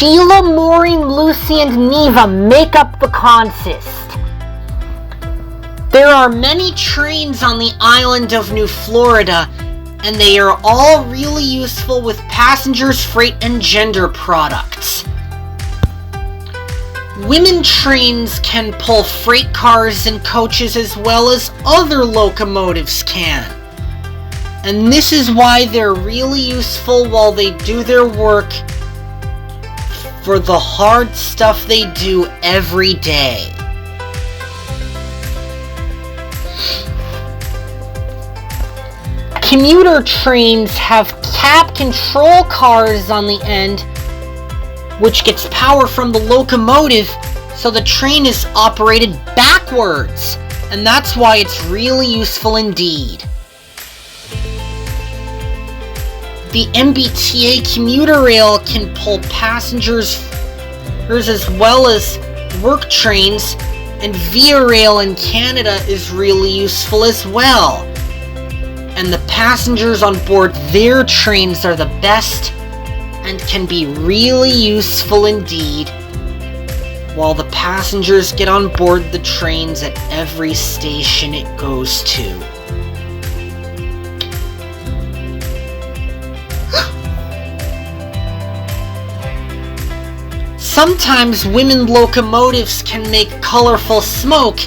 Shiela, Moreen, Luci, and Neva make up the consist. There are many trains on the island of New Florida, and they are all really useful with passengers, freight, and gender products. Women trains can pull freight cars and coaches as well as other locomotives can. And this is why they're really useful while they do their work for the hard stuff they do every day. Commuter trains have cab control cars on the end, which gets power from the locomotive, so the train is operated backwards, and that's why it's really useful indeed. The MBTA commuter rail can pull passengers as well as work trains, and Via Rail in Canada is really useful as well. And the passengers on board their trains are the best and can be really useful indeed, while the passengers get on board the trains at every station it goes to. Sometimes women locomotives can make colorful smoke,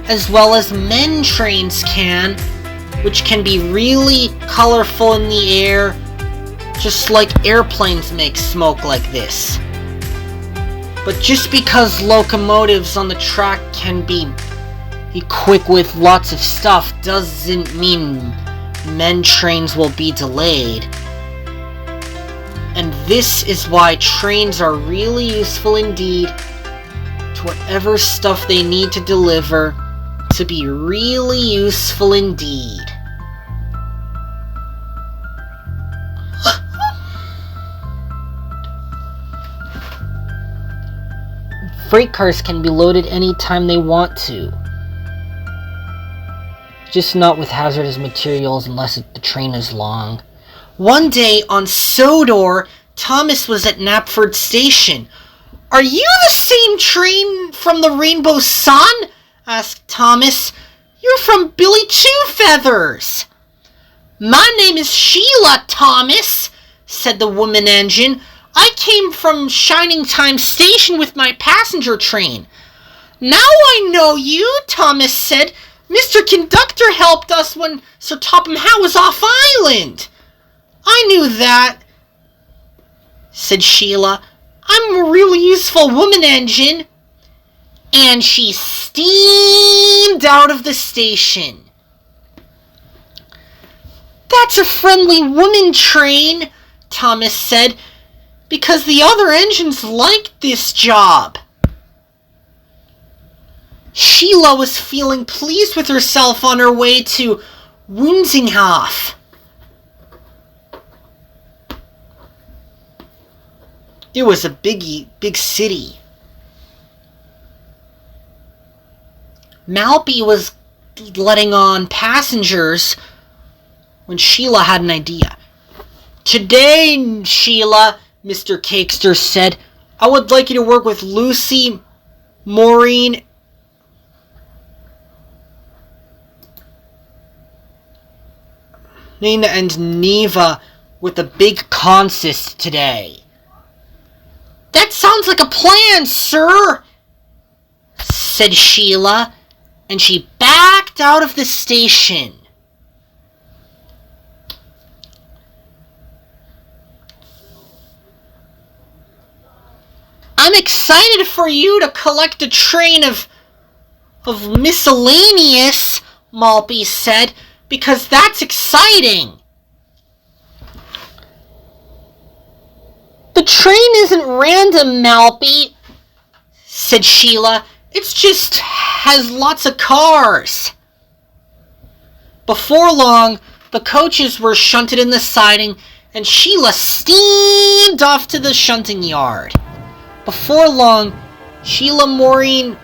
as well as men trains can, which can be really colorful in the air, just like airplanes make smoke like this. But just because locomotives on the track can be equipped with lots of stuff doesn't mean men trains will be delayed. And this is why trains are really useful indeed to whatever stuff they need to deliver to be really useful indeed. Freight cars can be loaded anytime they want to. Just not with hazardous materials unless the train is long. One day on Sodor, Thomas was at Knapford Station. "Are you the same train from the Rainbow Sun?" asked Thomas. "You're from Billy Two Feathers." "My name is Shiela, Thomas," said the woman engine. "I came from Shining Time Station with my passenger train." "Now I know you," Thomas said. "Mr. Conductor helped us when Sir Topham Hatt was off island." "I knew that," said Shiela. "I'm a really useful woman engine." And she steamed out of the station. "That's a friendly woman train," Thomas said, "because the other engines liked this job." Shiela was feeling pleased with herself on her way to Woensinghof. It was a big city. Malpy was letting on passengers when Shiela had an idea. "Today, Shiela," Mr. Cakester said, "I would like you to work with Luci, Moreen, and Neva with the big consist today." "That sounds like a plan, sir," said Shiela, and she backed out of the station. "I'm excited for you to collect a train of miscellaneous," Malpy said, "because that's exciting." "The train isn't random, Malpy," said Shiela. "It just has lots of cars." Before long, the coaches were shunted in the siding, and Shiela steamed off to the shunting yard. Before long, Shiela, Moreen,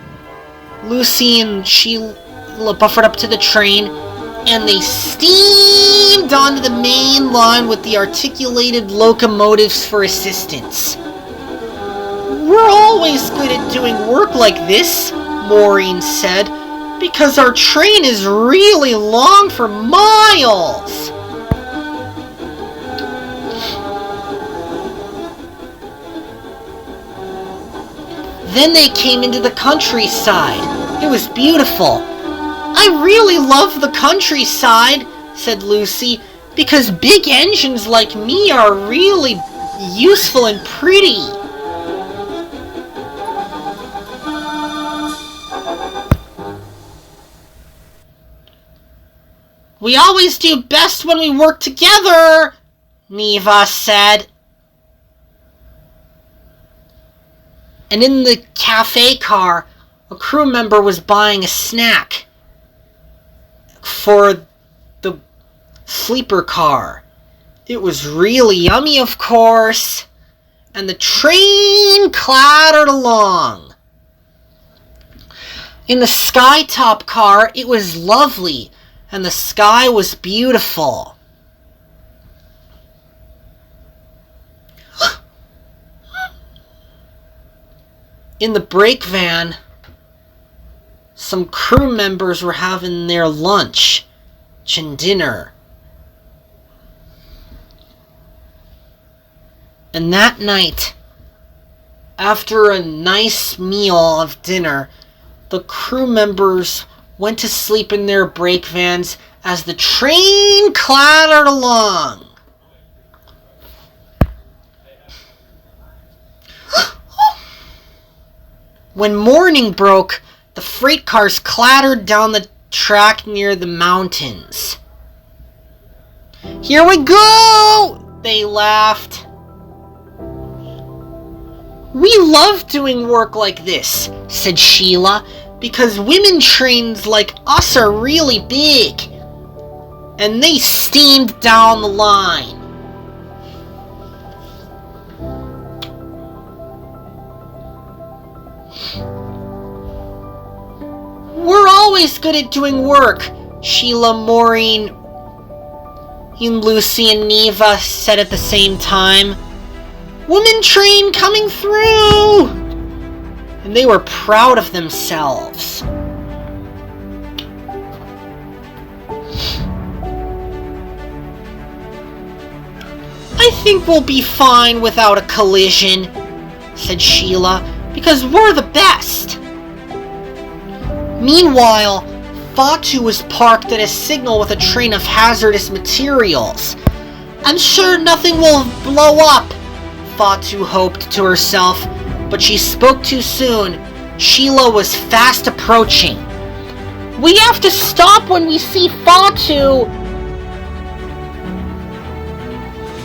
Luci, and Shiela buffered up to the train, and they steamed onto the main line with the articulated locomotives for assistance. We're always good at doing work like this, Moreen said, because our train is really long for miles. Then they came into the countryside. It was beautiful. I really love the countryside, said Luci, because big engines like me are really useful and pretty. We always do best when we work together, Neva said. And in the cafe car, a crew member was buying a snack for the sleeper car. It was really yummy, of course, and the train clattered along. In the skytop car, it was lovely, and the sky was beautiful. In the brake van, some crew members were having their lunch and dinner. And that night, after a nice meal of dinner, the crew members went to sleep in their brake vans as the train clattered along. When morning broke, the freight cars clattered down the track near the mountains. "Here we go!" they laughed. "We love doing work like this," said Shiela, "because women trains like us are really big." And they steamed down the line. "We're always good at doing work," Shiela, Moreen, and Luci and Neva said at the same time. "Women train coming through!" And they were proud of themselves. "I think we'll be fine without a collision," said Shiela, "because we're the best." Meanwhile, Fatu was parked at a signal with a train of hazardous materials. "I'm sure nothing will blow up," Fatu hoped to herself, but she spoke too soon. Shiela was fast approaching. "We have to stop when we see Fatu!"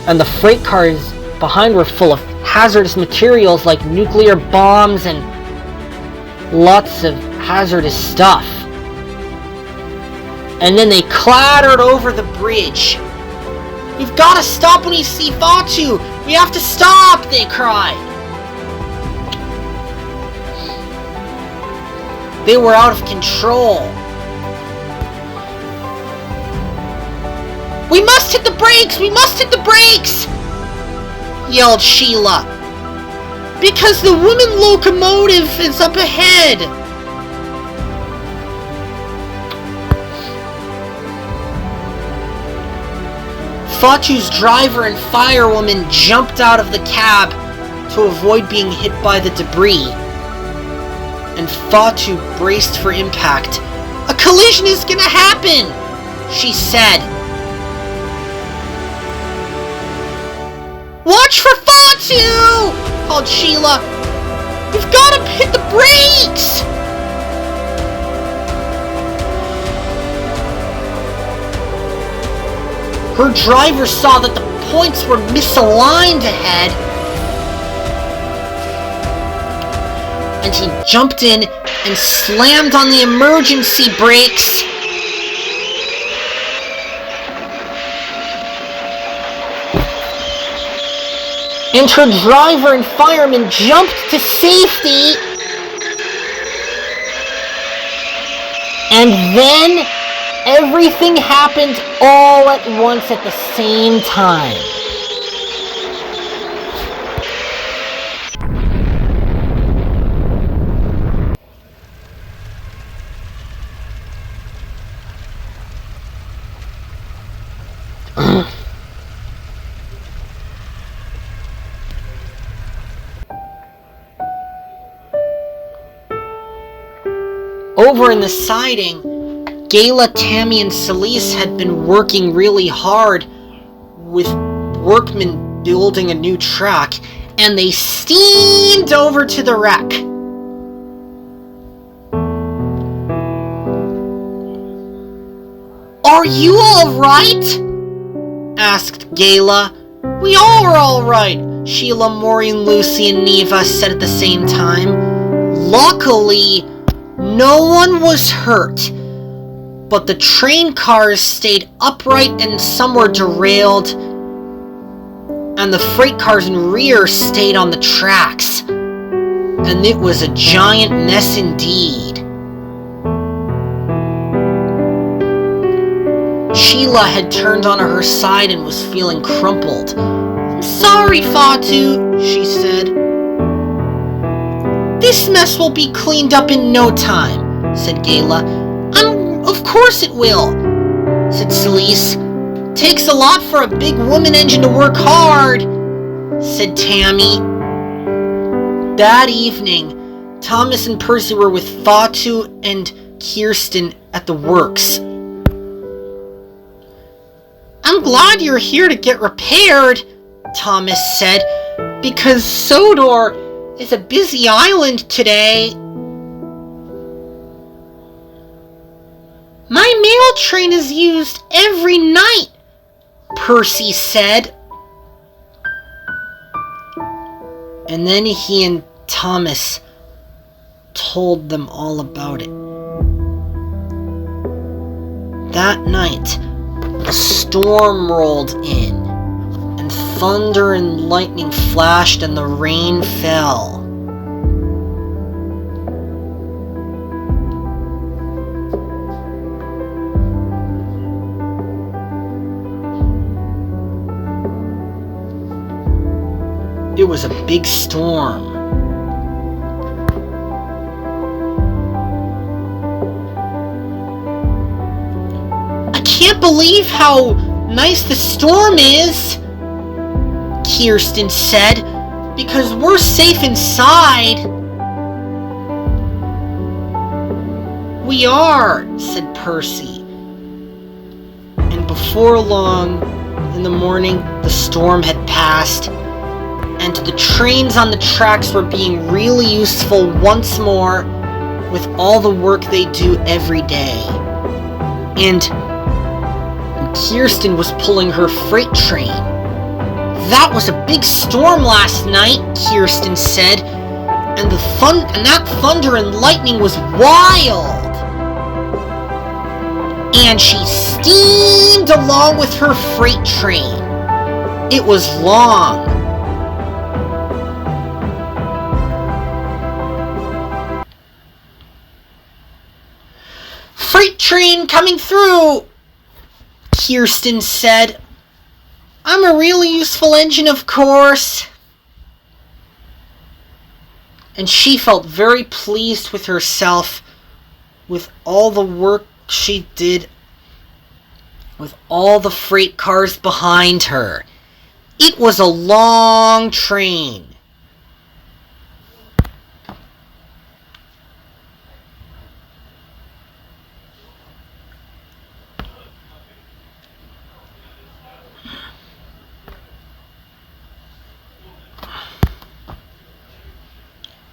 And the freight cars behind were full of hazardous materials like nuclear bombs and lots of hazardous stuff. And then they clattered over the bridge. "We've got to stop when we see Fatu! We have to stop!" they cried. They were out of control. "We must hit the brakes! We must hit the brakes!" yelled Shiela. "Because the woman locomotive is up ahead!" Fatu's driver and firewoman jumped out of the cab to avoid being hit by the debris. And Fatu braced for impact. "A collision is gonna happen," she said. "Watch for Fatu!" called Shiela. "We've got to hit the brakes!" Her driver saw that the points were misaligned ahead, and he jumped in and slammed on the emergency brakes. And her driver and fireman jumped to safety. And then everything happened all at once at the same time. over in the siding, Gayla, Tammy, and Celise had been working really hard with workmen building a new track, and they steamed over to the wreck. "Are you all right?" asked Gayla. "We all are all right," Shiela, Moreen, Luci, and Neva said at the same time. Luckily, no one was hurt, but the train cars stayed upright and some were derailed, and the freight cars in rear stayed on the tracks. And it was a giant mess indeed. Shiela had turned on her side and was feeling crumpled. "I'm sorry, Fatu," she said. "This mess will be cleaned up in no time," said Gayla. "Of course it will," said Celise. "Takes a lot for a big woman engine to work hard," said Tammy. That evening, Thomas and Percy were with Fatu and Kirsten at the works. "I'm glad you're here to get repaired," Thomas said, "because Sodor is a busy island today." "My mail train is used every night," Percy said. And then he and Thomas told them all about it. That night, a storm rolled in, and thunder and lightning flashed and the rain fell. It was a big storm. "I can't believe how nice the storm is," Kirsten said, "because we're safe inside." "We are," said Percy. And before long, in the morning, the storm had passed, and the trains on the tracks were being really useful once more with all the work they do every day. And Kirsten was pulling her freight train. "That was a big storm last night," Kirsten said, and that thunder and lightning was wild. And she steamed along with her freight train. It was long. "Freight train coming through," Kirsten said. "I'm a really useful engine, of course." And she felt very pleased with herself, with all the work she did, with all the freight cars behind her. It was a long train.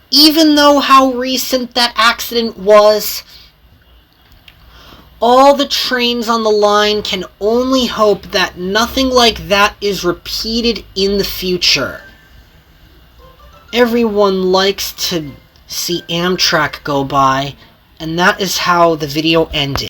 Even though how recent that accident was, all the trains on the line can only hope that nothing like that is repeated in the future. Everyone likes to see Amtrak go by, and that is how the video ended.